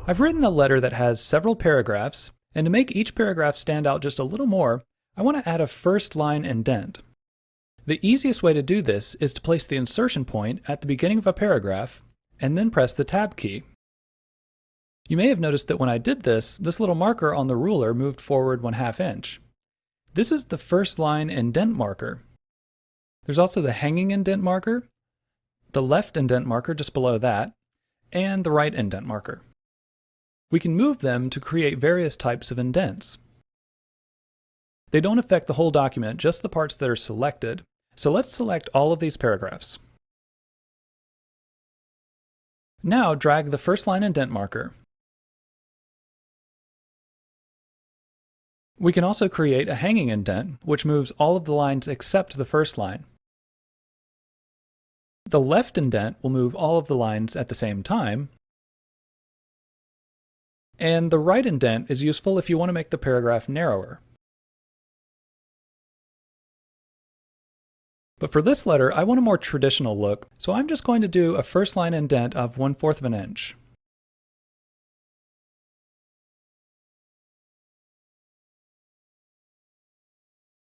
I've written a letter that has several paragraphs, and to make each paragraph stand out just a little more, I want to add a first line indent. The easiest way to do this is to place the insertion point at the beginning of a paragraph, and then press the Tab key. You may have noticed that when I did this, this little marker on the ruler moved forward 1/2 inch. This is the first line indent marker. There's also the hanging indent marker, the left indent marker just below that, and the right indent marker. We can move them to create various types of indents. They don't affect the whole document, just the parts that are selected, so let's select all of these paragraphs. Now drag the first line indent marker. We can also create a hanging indent, which moves all of the lines except the first line. The left indent will move all of the lines at the same time, and the right indent is useful if you want to make the paragraph narrower. But for this letter, I want a more traditional look, so I'm just going to do a first line indent of 1/4 of an inch.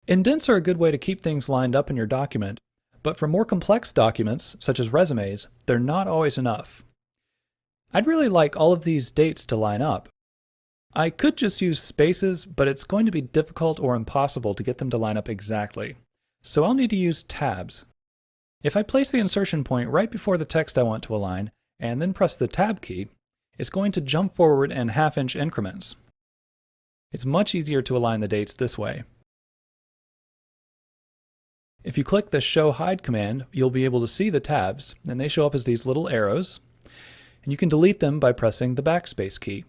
Indents are a good way to keep things lined up in your document, but for more complex documents, such as resumes, they're not always enough. I'd really like all of these dates to line up. I could just use spaces, but it's going to be difficult or impossible to get them to line up exactly, so I'll need to use tabs. If I place the insertion point right before the text I want to align, and then press the Tab key, it's going to jump forward in 1/2 inch increments. It's much easier to align the dates this way. If you click the Show Hide command, you'll be able to see the tabs, and they show up as these little arrows, and you can delete them by pressing the backspace key.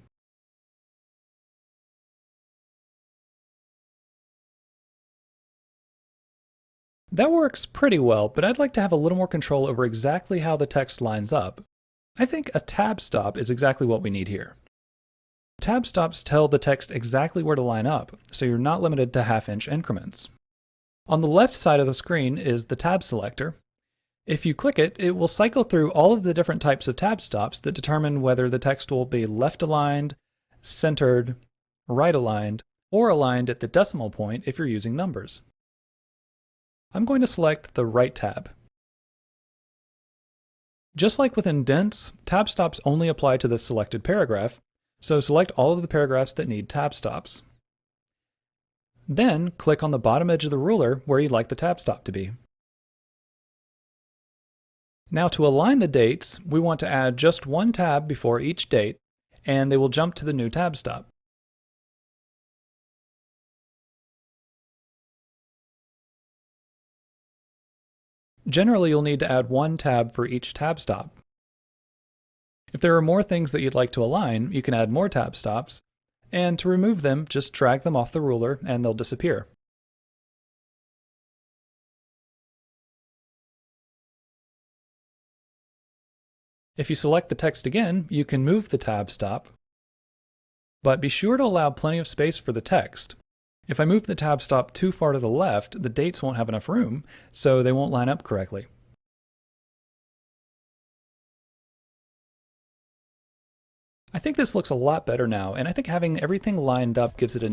That works pretty well, but I'd like to have a little more control over exactly how the text lines up. I think a tab stop is exactly what we need here. Tab stops tell the text exactly where to line up, so you're not limited to 1/2 inch increments. On the left side of the screen is the tab selector. If you click it, it will cycle through all of the different types of tab stops that determine whether the text will be left aligned, centered, right aligned, or aligned at the decimal point if you're using numbers. I'm going to select the right tab. Just like with indents, tab stops only apply to the selected paragraph, so select all of the paragraphs that need tab stops. Then click on the bottom edge of the ruler where you'd like the tab stop to be. Now to align the dates, we want to add just one tab before each date, and they will jump to the new tab stop. Generally, you'll need to add one tab for each tab stop. If there are more things that you'd like to align, you can add more tab stops, and to remove them, just drag them off the ruler and they'll disappear. If you select the text again, you can move the tab stop, but be sure to allow plenty of space for the text. If I move the tab stop too far to the left, the dates won't have enough room, so they won't line up correctly. I think this looks a lot better now, and I think having everything lined up gives it a